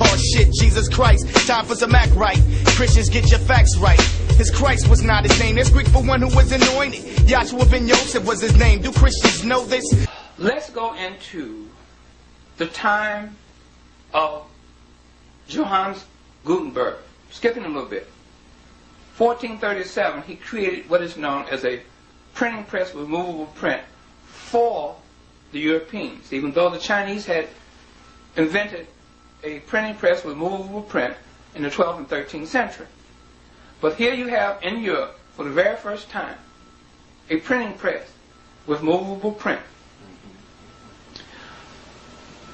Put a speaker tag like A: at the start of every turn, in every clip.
A: Oh shit, Jesus Christ, time for some act right. Christians, get your facts right. His Christ was not his name. That's Greek for one who was anointed. Yahshua ben Yosef was his name. Do Christians know this?
B: Let's go into the time of Johannes Gutenberg. Skipping a little bit. 1437, he created what is known as a printing press with movable print for the Europeans, even though the Chinese had invented a printing press with movable print in the 12th and 13th century. But here you have in Europe, for the very first time, a printing press with movable print.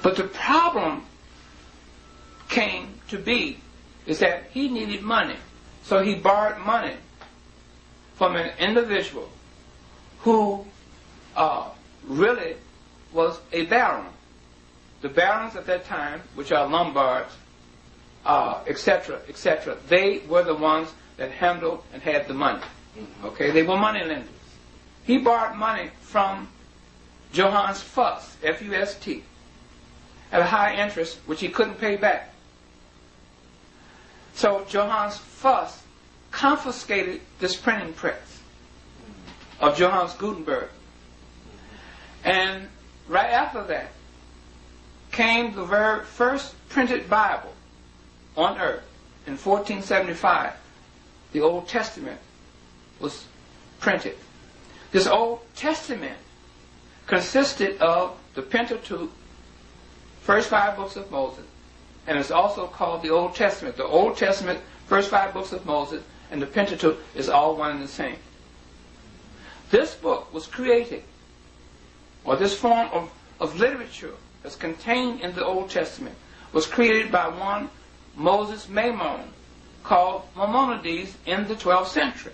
B: But the problem came to be is that he needed money. So he borrowed money from an individual who really was a baron. The barons at that time, which are Lombards, etc., etc., they were the ones that handled and had the money. Okay, they were money lenders. He borrowed money from Johannes Fust, F-U-S-T, at a high interest, which he couldn't pay back. So Johannes Fust confiscated this printing press of Johannes Gutenberg. And right after that came the very first printed Bible on earth. In 1475, the Old Testament was printed. This Old Testament consisted of the Pentateuch, first 5 books of Moses, and it's also called the Old Testament. The Old Testament, first 5 books of Moses, and the Pentateuch is all one and the same. This book was created, or this form of literature that's contained in the Old Testament, was created by one Moses Maimon, called Maimonides, in the 12th century,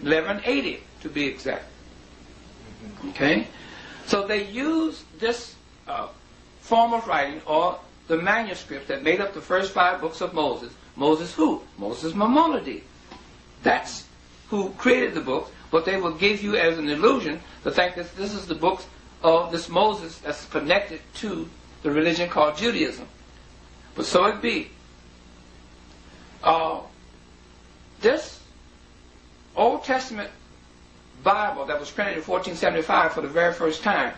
B: 1180 to be exact. Okay? So they used this form of writing, or the manuscript that made up the first 5 books of Moses. Moses who? Moses Maimonides. That's who created the books, but they will give you as an illusion the fact that this is the books of this Moses that's connected to the religion called Judaism. But so it be. This Old Testament Bible that was printed in 1475 for the very first time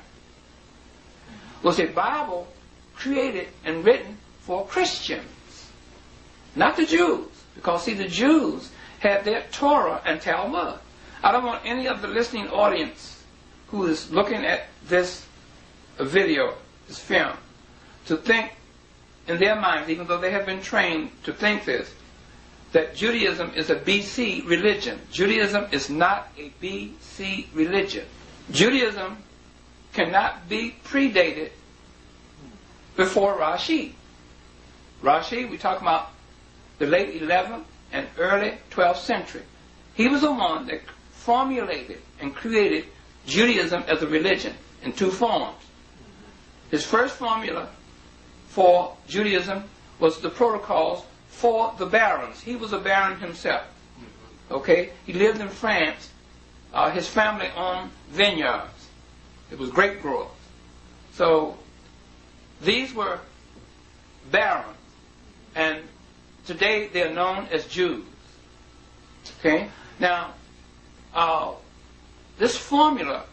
B: was a Bible created and written for Christians, not the Jews. Because, see, the Jews had their Torah and Talmud. I don't want any of the listening audience who is looking at this video, this film, to think in their minds, even though they have been trained to think this, that Judaism is a BC religion. Judaism is not a BC religion. Judaism cannot be predated before Rashi. Rashi, we talk about the late 11th and early 12th century. He was the one that formulated and created Judaism as a religion in 2 forms. His first formula for Judaism was the protocols for the barons. He was a baron himself. Okay? He lived in France. His family owned vineyards. It was grape growers. So these were barons. And today they are known as Jews. Okay? Now, this formula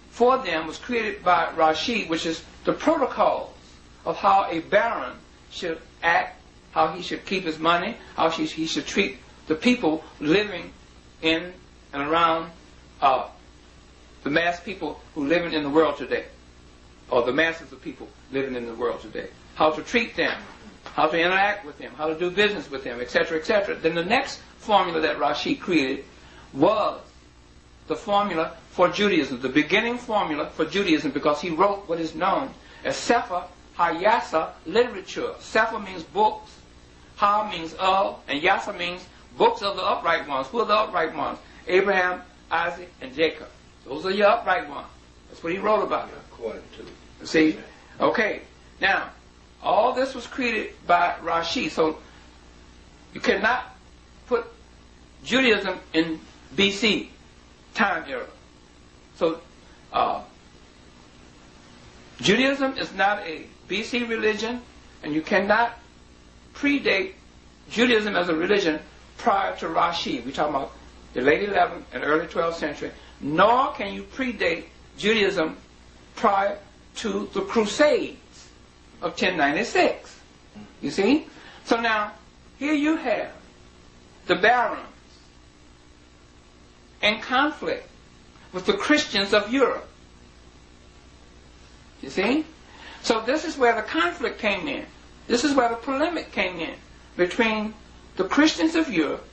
B: for them was created by Rashi, which is the protocols of how a baron should act, how he should keep his money, how he should treat the people living in and around the mass people who live in the world today, or the masses of people living in the world today. How to treat them, how to interact with them, how to do business with them, etc., etc. Then the next formula that Rashi created was the formula for Judaism, the beginning formula for Judaism, because he wrote what is known as Sefer HaYasa literature. Sefer means books, Ha means of, and Yasa means books of the upright ones. Who are the upright ones? Abraham, Isaac, and Jacob. Those are your upright ones. That's what he wrote about.
C: According to.
B: See? Okay. Now, all this was created by Rashi, so you cannot put Judaism in BC time era. So, Judaism is not a BC religion, and you cannot predate Judaism as a religion prior to Rashid. We're talking about the late 11th and early 12th century. Nor can you predate Judaism prior to the Crusades of 1096. You see? So now, here you have the barons in conflict with the Christians of Europe. You see? So this is where the conflict came in. This is where the polemic came in between the Christians of Europe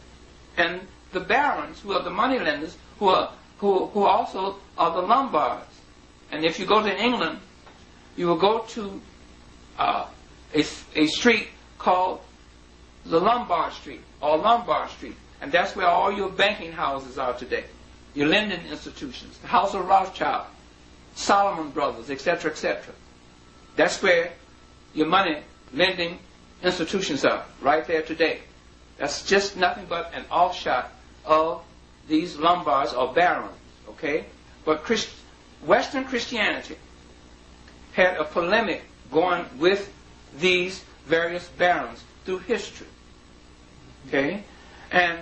B: and the barons, who are the moneylenders, who also are the Lombards. And if you go to England, you will go to a street called the Lombard Street, or Lombard Street. And that's where all your banking houses are today. Your lending institutions, the House of Rothschild, Solomon Brothers, etc., etc. That's where your money lending institutions are, right there today. That's just nothing but an offshot of these Lombards or barons, okay? But Western Christianity had a polemic going with these various barons through history, okay? And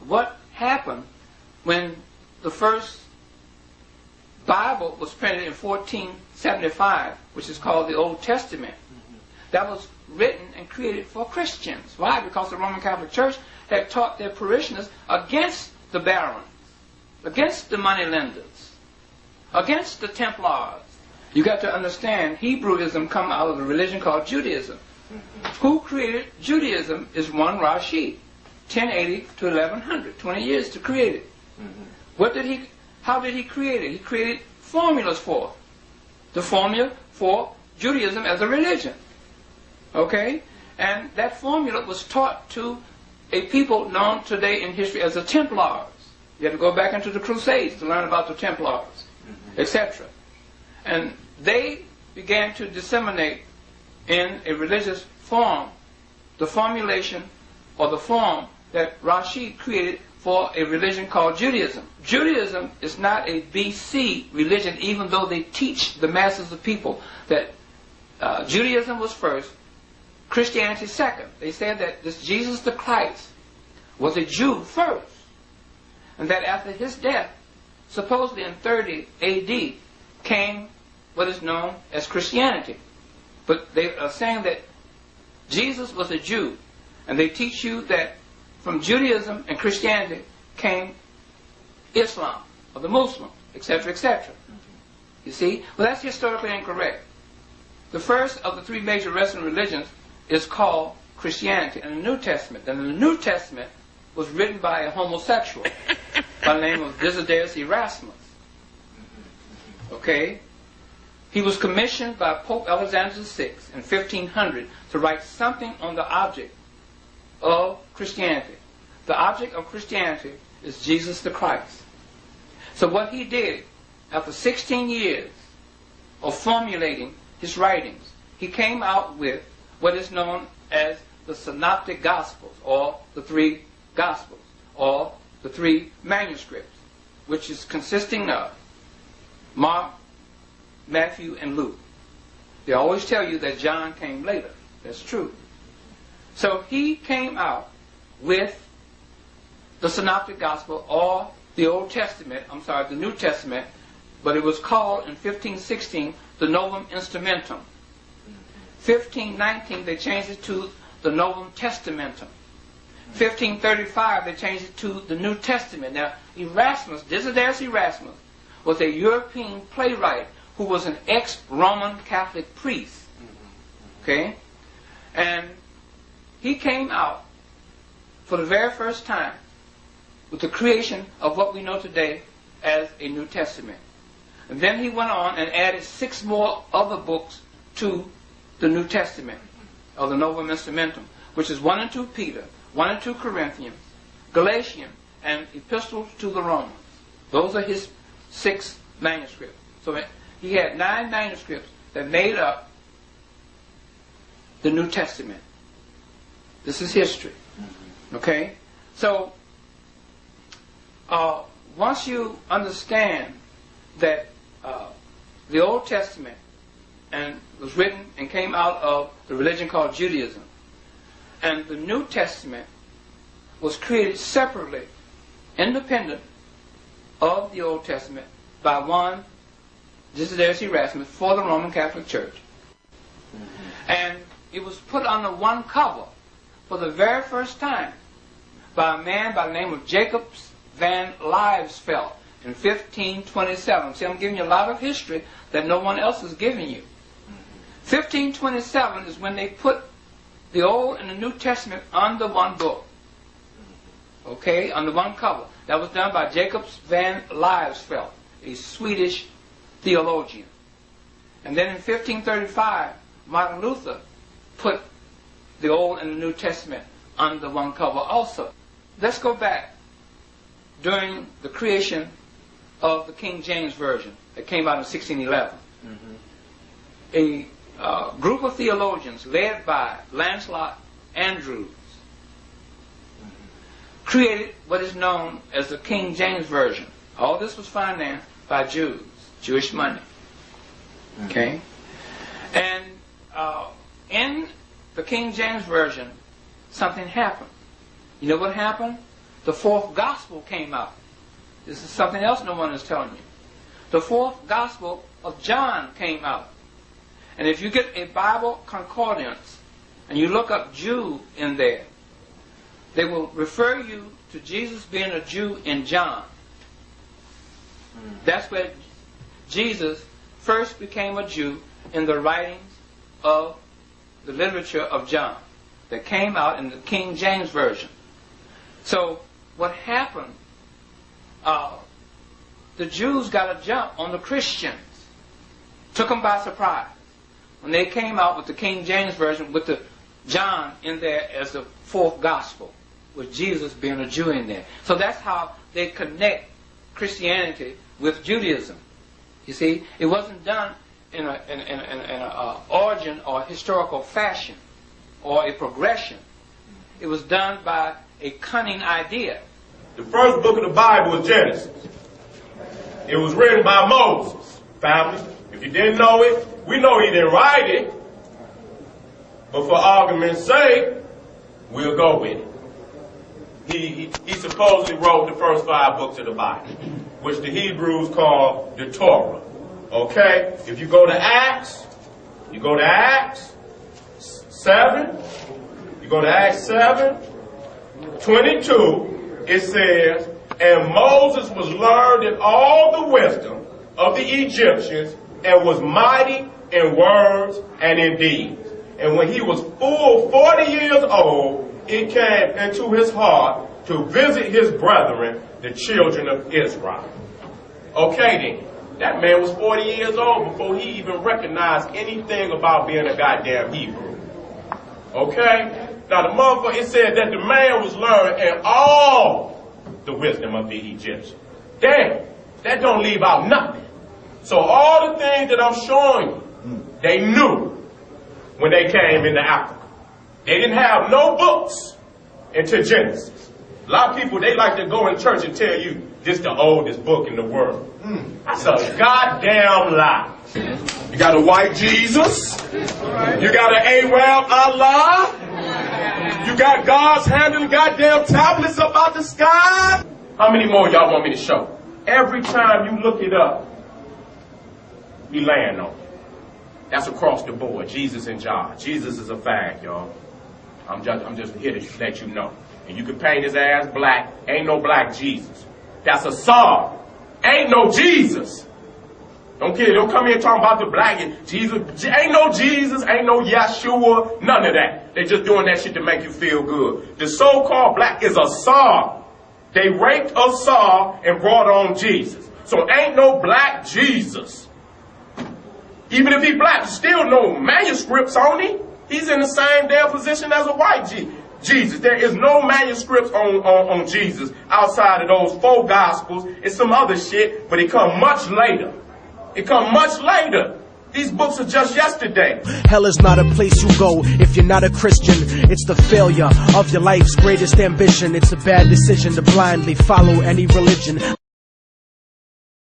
B: what happened when the first Bible was printed in 1475, which is called the Old Testament, that was written and created for Christians. Why? Because the Roman Catholic Church had taught their parishioners against the barons, against the moneylenders, against the Templars. You got to understand, Hebrewism come out of the religion called Judaism. Who created Judaism is one Rashid, 1080 to 1100, 20 years to create it. How did he create it? He created formulas for it. The formula for Judaism as a religion. Okay? And that formula was taught to a people known today in history as the Templars. You have to go back into the Crusades to learn about the Templars, etc. And they began to disseminate in a religious form the formulation or the form that Rashid created for a religion called Judaism. Judaism is not a BC religion, even though they teach the masses of people that Judaism was first, Christianity second. They said that this Jesus the Christ was a Jew first, and that after his death, supposedly in 30 AD, came what is known as Christianity. But they are saying that Jesus was a Jew, and they teach you that from Judaism and Christianity came Islam, or the Muslims, etc., etc. You see? Well, that's historically incorrect. The first of the three major Western religions is called Christianity in the New Testament. And the New Testament was written by a homosexual by the name of Desiderius Erasmus. Okay? He was commissioned by Pope Alexander VI in 1500 to write something on the object of Christianity. The object of Christianity is Jesus the Christ. So what he did, after 16 years of formulating his writings, he came out with what is known as the Synoptic Gospels, or the three Gospels, or the three manuscripts, which is consisting of Mark, Matthew, and Luke. They always tell you that John came later. That's true. So he came out with the Synoptic Gospel, or the Old Testament, the New Testament, but it was called in 1516 the Novum Instrumentum. 1519 they changed it to the Novum Testamentum. 1535 they changed it to the New Testament. Now Erasmus, Desiderius Erasmus, was a European playwright who was an ex-Roman Catholic priest. Okay? And he came out for the very first time with the creation of what we know today as a New Testament. And then he went on and added 6 more other books to the New Testament, or the Novum Instrumentum, which is 1 and 2 Peter, 1 and 2 Corinthians, Galatians, and Epistles to the Romans. Those are his 6 manuscripts. So he had 9 manuscripts that made up the New Testament. This is history. Okay? So, once you understand that the Old Testament and was written and came out of the religion called Judaism. And the New Testament was created separately, independent of the Old Testament, by one, Desiderius Erasmus, for the Roman Catholic Church. And it was put under one cover for the very first time by a man by the name of Jacob van Liesveld in 1527. See, I'm giving you a lot of history that no one else is giving you. 1527 is when they put the Old and the New Testament under one book. Okay, under one cover. That was done by Jacob van Liesveld, a Swedish theologian. And then in 1535, Martin Luther put the Old and the New Testament under one cover also. Let's go back during the creation of the King James Version that came out in 1611. A group of theologians led by Lancelot Andrewes created what is known as the King James Version. All this was financed by Jews, Jewish money. Okay? And in the King James Version, something happened. You know what happened? The fourth gospel came out. This is something else no one is telling you. The fourth gospel of John came out. And if you get a Bible concordance and you look up Jew in there, they will refer you to Jesus being a Jew in John. That's where Jesus first became a Jew, in the writings of the literature of John that came out in the King James Version. So what happened, the Jews got a jump on the Christians, took them by surprise when they came out with the King James Version with the John in there as the fourth gospel, with Jesus being a Jew in there. So that's how they connect Christianity with Judaism. You see, it wasn't done in an origin or historical fashion or a progression. It was done by a cunning idea.
C: The first book of the Bible is Genesis. It was written by Moses, family. If you didn't know it, we know he didn't write it. But for argument's sake, we'll go with it. He supposedly wrote the first 5 books of the Bible, which the Hebrews call the Torah. Okay? If you go to Acts 7, 22, it says, and Moses was learned in all the wisdom of the Egyptians and was mighty in words and in deeds. And when he was full 40 years old, it came into his heart to visit his brethren, the children of Israel. Okay then, that man was 40 years old before he even recognized anything about being a goddamn Hebrew. Okay? Now the motherfucker, it said that the man was learned in all the wisdom of the Egyptians. Damn, that don't leave out nothing. So all the things that I'm showing you, they knew when they came into Africa. They didn't have no books until Genesis. A lot of people, they like to go in church and tell you this is the oldest book in the world. That's a goddamn lie. You got a white Jesus. You got an Arab Allah. You got God's handing goddamn tablets up out the sky. How many more y'all want me to show? Every time you look it up, we land on it. That's across the board. Jesus and John. Jesus is a fag, y'all. I'm just here to let you know. And you can paint his ass black. Ain't no black Jesus. That's a song. Ain't no Jesus. Don't come here talking about the black Jesus. Ain't no Jesus. Ain't no Yeshua. None of that. They just doing that shit to make you feel good. The so-called black is a song. They raped a song and brought on Jesus. So ain't no black Jesus. Even if he black, still no manuscripts on him. He's in the same damn position as a white Jesus. There is no manuscripts on Jesus outside of those 4 gospels. It's some other shit, but it come much later. These books are just yesterday.
D: Hell is not a place you go if you're not a Christian. It's the failure of your life's greatest ambition. It's a bad decision to blindly follow any religion.